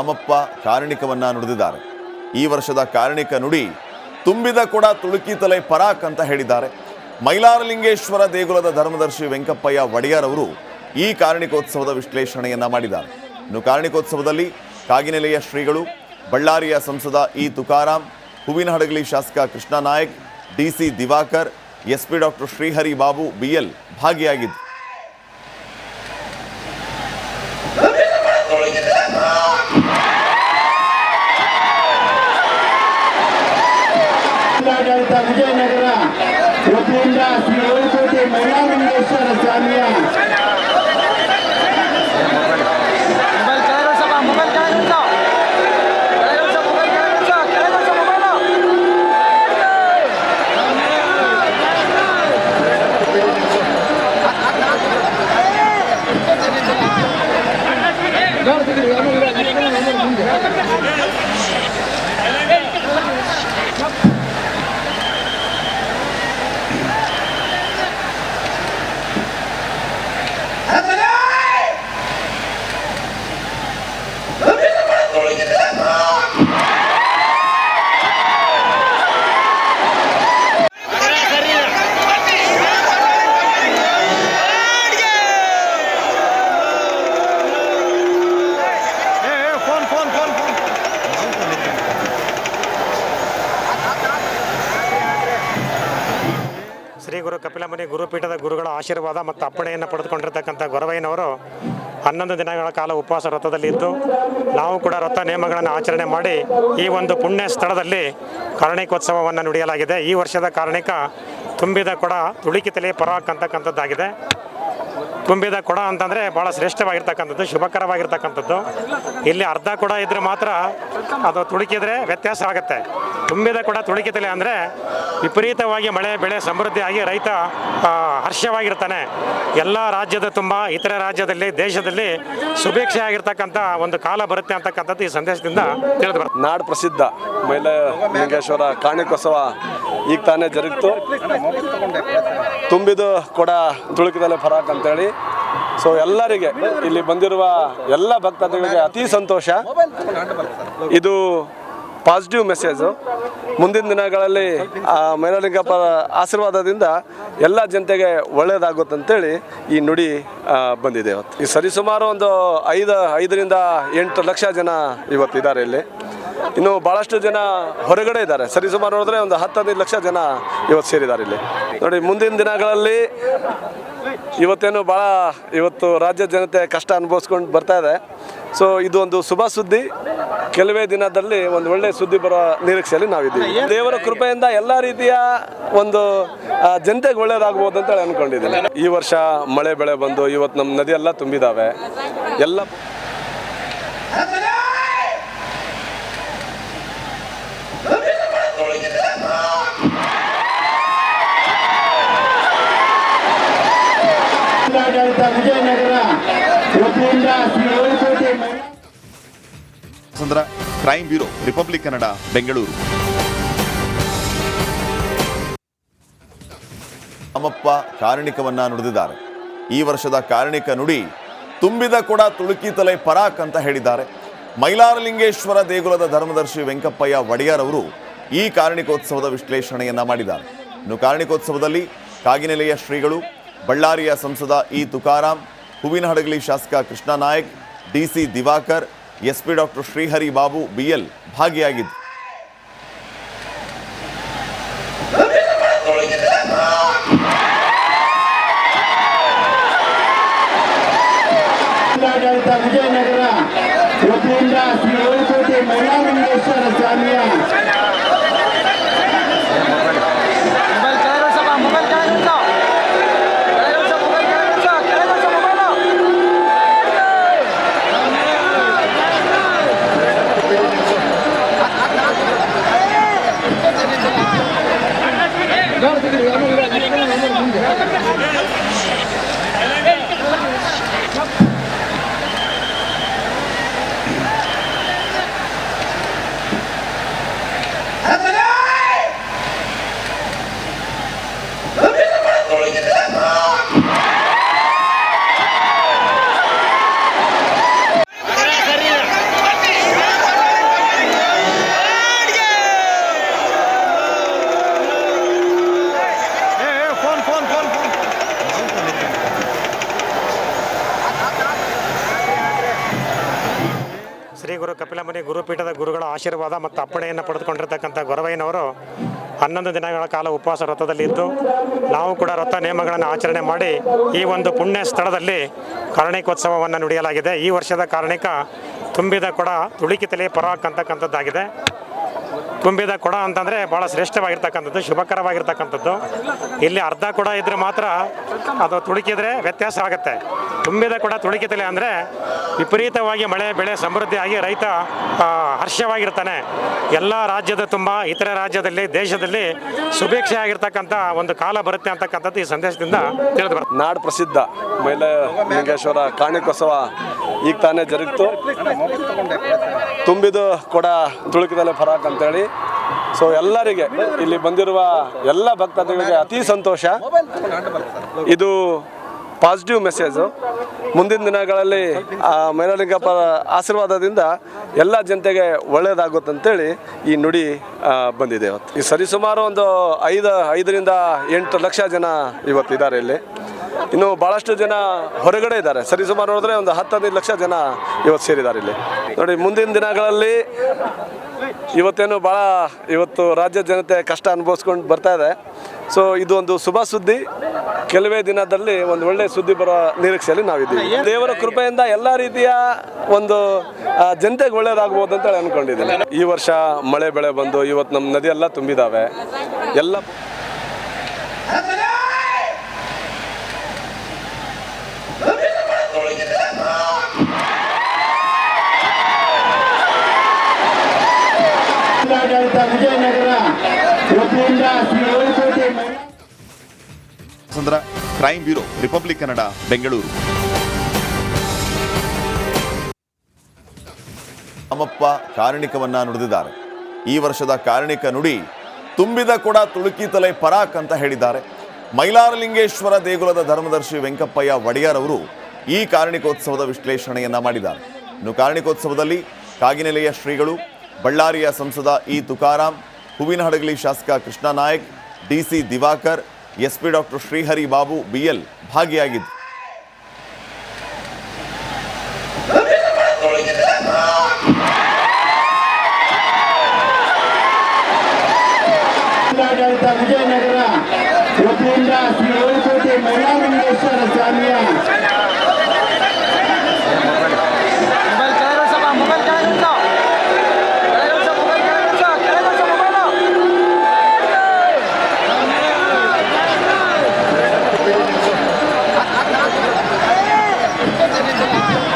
ರಾಮಪ್ಪ ಕಾರಣಿಕವನ್ನ ನುಡಿದಿದ್ದಾರೆ. ಈ ವರ್ಷದ ಕಾರಣಿಕ ನುಡಿ ತುಂಬಿದ ಕೊಡ ತುಳುಕಿತಲೆ ಪರಾಕ್ ಅಂತ ಹೇಳಿದ್ದಾರೆ. ಮೈಲಾರಲಿಂಗೇಶ್ವರ ದೇಗುಲದ ಧರ್ಮದರ್ಶಿ ವೆಂಕಪ್ಪಯ್ಯ ಒಡೆಯರ್ ಅವರು ಈ ಕಾರಣಿಕೋತ್ಸವದ ವಿಶ್ಲೇಷಣೆಯನ್ನ ಮಾಡಿದ್ದಾರೆ. ಇನ್ನು ಕಾರಣಿಕೋತ್ಸವದಲ್ಲಿ ಕಾಗಿನೆಲೆಯ ಶ್ರೀಗಳು, ಬಳ್ಳಾರಿಯ ಸಂಸದ ಇ ತುಕಾರಾಮ್, ಹೂವಿನಹಡಗಲಿ ಶಾಸಕ Krishna Nayak, DC Divakar, SP doctor Shrihari Babu BL ಭಾಗಿಯಾಗಿದ್ದರು. ವಿಜಯನಗರ ವತಿಯಿಂದ ಶ್ರೀ ಏಳುಕೋಟೆ ಮೈಲಾರಲಿಂಗೇಶ್ವರ ಸ್ವಾಮಿಯ ಶ್ರೀ ಗುರು ಕಪಿಲಮುನಿ ಗುರುಪೀಠದ ಗುರುಗಳ ಆಶೀರ್ವಾದ ಮತ್ತು ಅಪ್ಪಣೆಯನ್ನು ಪಡೆದುಕೊಂಡಿರ್ತಕ್ಕಂಥ ಗೊರವಯ್ಯನವರು 11 ದಿನಗಳ ಕಾಲ ಉಪವಾಸ ವ್ರತದಲ್ಲಿ ಇದ್ದು, ನಾವು ಕೂಡ ವ್ರತ ನಿಯಮಗಳನ್ನು ಆಚರಣೆ ಮಾಡಿ ಈ ಒಂದು ಪುಣ್ಯ ಸ್ಥಳದಲ್ಲಿ ಕಾರಣಿಕೋತ್ಸವವನ್ನು ನುಡಿಯಲಾಗಿದೆ. ಈ ವರ್ಷದ ಕಾರಣಿಕ ತುಂಬಿದ ಕೊಡ ತುಳುಕಿತಲೆ ಪರಾಕ್ ಅಂತಕ್ಕಂಥದ್ದಾಗಿದೆ. ತುಂಬಿದ ಕೊಡ ಅಂತಂದರೆ ಭಾಳ ಶ್ರೇಷ್ಠವಾಗಿರ್ತಕ್ಕಂಥದ್ದು, ಶುಭಕರವಾಗಿರ್ತಕ್ಕಂಥದ್ದು. ಇಲ್ಲಿ ಅರ್ಧ ಕೊಡ ಇದ್ದರೆ ಮಾತ್ರ ಅದು ತುಳುಕಿದ್ರೆ ವ್ಯತ್ಯಾಸ ಆಗುತ್ತೆ. ತುಂಬಿದ ಕೊಡ ತುಳುಕಿತಲೆ ಅಂದರೆ ವಿಪರೀತವಾಗಿ ಮಳೆ ಬೆಳೆ ಸಮೃದ್ಧಿಯಾಗಿ ರೈತ ಹರ್ಷವಾಗಿರ್ತಾನೆ. ಎಲ್ಲ ರಾಜ್ಯದ ತುಂಬ ಇತರೆ ರಾಜ್ಯದಲ್ಲಿ ದೇಶದಲ್ಲಿ ಸುಭಿಕ್ಷೆ ಆಗಿರ್ತಕ್ಕಂಥ ಒಂದು ಕಾಲ ಬರುತ್ತೆ ಅಂತಕ್ಕಂಥದ್ದು ಈ ಸಂದೇಶದಿಂದ ತಿಳಿದು ಬರುತ್ತೆ. ನಾಡು ಪ್ರಸಿದ್ಧ ಮೈಲಾರಲಿಂಗೇಶ್ವರ ಕಾರಣಿಕೋತ್ಸವ ಈಗ ತಾನೇ ಜರುಗಿತು. ತುಂಬಿದ ಕೊಡ ತುಳುಕಿತಲೆ ಪರಾಕ್ ಅಂತೇಳಿ. ಸೊ ಎಲ್ಲರಿಗೆ ಇಲ್ಲಿ ಬಂದಿರುವ ಎಲ್ಲ ಭಕ್ತಾದಿಗಳಿಗೆ ಅತಿ ಸಂತೋಷ. ಇದು ಪಾಸಿಟಿವ್ ಮೆಸೇಜು. ಮುಂದಿನ ದಿನಗಳಲ್ಲಿ ಮೈಲಾರಲಿಂಗಪ್ಪ ಆಶೀರ್ವಾದದಿಂದ ಎಲ್ಲ ಜನತೆಗೆ ಒಳ್ಳೆಯದಾಗುತ್ತಂತೇಳಿ ಈ ನುಡಿ ಬಂದಿದೆ. ಇವತ್ತು ಈ ಸರಿಸುಮಾರು ಒಂದು 5ರಿಂದ 8 ಲಕ್ಷ ಜನ ಇವತ್ತಿದ್ದಾರೆ ಇಲ್ಲಿ. ಇನ್ನು ಭಾಳಷ್ಟು ಜನ ಹೊರಗಡೆ ಇದ್ದಾರೆ. ಸರಿಸುಮಾರು ನೋಡಿದ್ರೆ ಒಂದು 10-15 ಲಕ್ಷ ಜನ ಇವತ್ತು ಸೇರಿದ್ದಾರೆ ಇಲ್ಲಿ. ನೋಡಿ, ಮುಂದಿನ ದಿನಗಳಲ್ಲಿ ಇವತ್ತೇನು ಇವತ್ತು ರಾಜ್ಯ ಜನತೆ ಕಷ್ಟ ಅನುಭವಿಸ್ಕೊಂಡು ಬರ್ತಾ ಇದೆ. ಸೊ ಇದು ಒಂದು ಶುಭ ಸುದ್ದಿ. ಕೆಲವೇ ದಿನದಲ್ಲಿ ಒಂದು ಒಳ್ಳೆಯ ಸುದ್ದಿ ಬರೋ ನಿರೀಕ್ಷೆಯಲ್ಲಿ ನಾವಿದ್ದೀವಿ. ದೇವರ ಕೃಪೆಯಿಂದ ಎಲ್ಲ ರೀತಿಯ ಒಂದು ಜನತೆಗೆ ಒಳ್ಳೇದಾಗ್ಬೋದು ಅಂತೇಳಿ ಅಂದ್ಕೊಂಡಿದ್ದೀನಿ. ಈ ವರ್ಷ ಮಳೆ ಬೆಳೆ ಬಂದು ಇವತ್ತು ನಮ್ಮ ನದಿ ಎಲ್ಲ ತುಂಬಿದ್ದಾವೆ. ಎಲ್ಲ ವಿಜಯನಗರ ವತಿಯಿಂದ Shri Elukote crime bureau, Republic Kannada, Bengaluru. Ramappa ಕಾರಣಿಕವನ್ನ ನುಡಿದಿದ್ದಾರೆ. ಈ ವರ್ಷದ ಕಾರಣಿಕ ನುಡಿ ತುಂಬಿದ ಕೊಡ ತುಳುಕಿತಲೆ ಪರಾಕ್ ಅಂತ ಹೇಳಿದ್ದಾರೆ. ಮೈಲಾರಲಿಂಗೇಶ್ವರ ದೇಗುಲದ ಧರ್ಮದರ್ಶಿ ವೆಂಕಪ್ಪಯ್ಯ ಒಡೆಯರ್ ಅವರು ಈ ಕಾರಣಿಕೋತ್ಸವದ ವಿಶ್ಲೇಷಣೆಯನ್ನ ಮಾಡಿದ್ದಾರೆ. ಇನ್ನು ಕಾರಣಿಕೋತ್ಸವದಲ್ಲಿ ಕಾಗಿನೆಲೆಯ ಶ್ರೀಗಳು, ಬಳ್ಳಾರಿಯ ಸಂಸದ ಇ ತುಕಾರಾಮ್, ಹೂವಿನಹಡಗಲಿ ಶಾಸಕ Krishna Nayak, DC Divakar, SP doctor Shrihari Babu BL ಭಾಗಿಯಾಗಿದ್ದರು. ವಿಜಯನಗರ ವತಿಯಿಂದ ಶ್ರೀ ಏಳುಕೋಟೆ ಮೈಲಾರಲಿಂಗೇಶ್ವರ ಸ್ವಾಮಿಯ ಶ್ರೀ ಗುರು ಕಪಿಲಮುನಿ ಗುರುಪೀಠದ ಗುರುಗಳ ಆಶೀರ್ವಾದ ಮತ್ತು ಅಪ್ಪಣೆಯನ್ನು ಪಡೆದುಕೊಂಡಿರ್ತಕ್ಕಂಥ ಗೊರವಯ್ಯನವರು 11 ದಿನಗಳ ಕಾಲ ಉಪವಾಸ ವ್ರತದಲ್ಲಿದ್ದು ನಾವು ಕೂಡ ವ್ರತ ನಿಯಮಗಳನ್ನು ಆಚರಣೆ ಮಾಡಿ ಈ ಒಂದು ಪುಣ್ಯ ಸ್ಥಳದಲ್ಲಿ ಕಾರಣಿಕೋತ್ಸವವನ್ನು ನುಡಿಯಲಾಗಿದೆ. ಈ ವರ್ಷದ ಕಾರಣಿಕ ತುಂಬಿದ ಕೊಡ ತುಳುಕಿತಲೆ ಪರಾಕ್ ಅಂತಕ್ಕಂಥದ್ದಾಗಿದೆ. ತುಂಬಿದ ಕೊಡ ಅಂತಂದರೆ ಭಾಳ ಶ್ರೇಷ್ಠವಾಗಿರ್ತಕ್ಕಂಥದ್ದು, ಶುಭಕರವಾಗಿರ್ತಕ್ಕಂಥದ್ದು. ಇಲ್ಲಿ ಅರ್ಧ ಕೊಡ ಇದ್ದರೆ ಮಾತ್ರ ಅದು ತುಳುಕಿದ್ರೆ ವ್ಯತ್ಯಾಸ ಆಗುತ್ತೆ. ತುಂಬಿದ ಕೊಡ ತುಳುಕಿತಲೆ ಅಂದರೆ ವಿಪರೀತವಾಗಿ ಮಳೆ ಬೆಳೆ ಸಮೃದ್ಧಿಯಾಗಿ ರೈತ ಹರ್ಷವಾಗಿರ್ತಾನೆ. ಎಲ್ಲ ರಾಜ್ಯದ ತುಂಬ ಇತರೆ ರಾಜ್ಯದಲ್ಲಿ ದೇಶದಲ್ಲಿ ಸುಭಿಕ್ಷೆ ಆಗಿರ್ತಕ್ಕಂಥ ಒಂದು ಕಾಲ ಬರುತ್ತೆ ಅಂತಕ್ಕಂಥದ್ದು ಈ ಸಂದೇಶದಿಂದ ತಿಳಿದು ಬರುತ್ತೆ. ನಾಡು ಪ್ರಸಿದ್ಧ ಮೈಲಾರಲಿಂಗೇಶ್ವರ ಕಾರಣಿಕೋತ್ಸವ ಈಗ ತಾನೇ ಜರುಗಿತು. ತುಂಬಿದ ಕೊಡ ತುಳುಕಿದಲೆ ಫರಾಕ್ ಅಂತೇಳಿ. ಸೊ ಎಲ್ಲರಿಗೆ ಇಲ್ಲಿ ಬಂದಿರುವ ಎಲ್ಲ ಭಕ್ತಾದಿಗಳಿಗೆ ಅತಿ ಸಂತೋಷ. ಇದು ಪಾಸಿಟಿವ್ ಮೆಸೇಜು. ಮುಂದಿನ ದಿನಗಳಲ್ಲಿ ಮೈಲಾರಲಿಂಗಪ್ಪ ಆಶೀರ್ವಾದದಿಂದ ಎಲ್ಲ ಜನತೆಗೆ ಒಳ್ಳೆಯದಾಗುತ್ತಂತೇಳಿ ಈ ನುಡಿ ಬಂದಿದೆ. ಇವತ್ತು ಈ ಸರಿಸುಮಾರು ಒಂದು 5ರಿಂದ 8 ಲಕ್ಷ ಜನ ಇವತ್ತಿದ್ದಾರೆ ಇಲ್ಲಿ. ಇನ್ನು ಭಾಳಷ್ಟು ಜನ ಹೊರಗಡೆ ಇದ್ದಾರೆ. ಸರಿಸುಮಾರು ನೋಡಿದ್ರೆ ಒಂದು 10-15 ಲಕ್ಷ ಜನ ಇವತ್ತು ಸೇರಿದ್ದಾರೆ ಇಲ್ಲಿ. ನೋಡಿ, ಮುಂದಿನ ದಿನಗಳಲ್ಲಿ ಇವತ್ತೇನು ಇವತ್ತು ರಾಜ್ಯ ಜನತೆ ಕಷ್ಟ ಅನುಭವಿಸ್ಕೊಂಡು ಬರ್ತಾ ಇದೆ. ಸೊ ಇದು ಒಂದು ಶುಭ ಸುದ್ದಿ. ಕೆಲವೇ ದಿನದಲ್ಲಿ ಒಂದು ಒಳ್ಳೆ ಸುದ್ದಿ ಬರೋ ನಿರೀಕ್ಷೆಯಲ್ಲಿ ನಾವಿದ್ದೀವಿ. ದೇವರ ಕೃಪೆಯಿಂದ ಎಲ್ಲ ರೀತಿಯ ಒಂದು ಜನತೆಗೆ ಒಳ್ಳೇದಾಗ್ಬೋದು ಅಂತೇಳಿ ಅಂದ್ಕೊಂಡಿದ್ದೀನಿ. ಈ ವರ್ಷ ಮಳೆ ಬೆಳೆ ಬಂದು ಇವತ್ತು ನಮ್ಮ ನದಿಯೆಲ್ಲ ತುಂಬಿದ್ದಾವೆ. ಎಲ್ಲ ವಿಜಯನಗರ ವತಿಯಿಂದ Shri Elukote crime bureau, Republic Kannada, Bengaluru. Ramappa ಕಾರಣಿಕವನ್ನ ನುಡಿದಿದ್ದಾರೆ. ಈ ವರ್ಷದ ಕಾರಣಿಕ ನುಡಿ ತುಂಬಿದ ಕೊಡ ತುಳುಕಿತಲೆ ಪರಾಕ್ ಅಂತ ಹೇಳಿದ್ದಾರೆ. ಮೈಲಾರಲಿಂಗೇಶ್ವರ ದೇಗುಲದ ಧರ್ಮದರ್ಶಿ ವೆಂಕಪ್ಪಯ್ಯ ಒಡೆಯರ್ ಅವರು ಈ ಕಾರಣಿಕೋತ್ಸವದ ವಿಶ್ಲೇಷಣೆಯನ್ನ ಮಾಡಿದ್ದಾರೆ. ಇನ್ನು ಕಾರಣಿಕೋತ್ಸವದಲ್ಲಿ ಕಾಗಿನೆಲೆಯ ಶ್ರೀಗಳು, ಬಳ್ಳಾರಿಯ ಸಂಸದ ಇ ತುಕಾರಾಮ್, ಹೂವಿನಹಡಗಲಿ ಶಾಸಕ Krishna Nayak, DC Divakar, SP doctor Shrihari Babu BL ಭಾಗಿಯಾಗಿದ್ದರು. ವಿಜಯನಗರ ವತಿಯಿಂದ ಶ್ರೀ ಏಳುಕೋಟೆ ಮೈಲಾರಲಿಂಗೇಶ್ವರ ಸ್ವಾಮಿಯ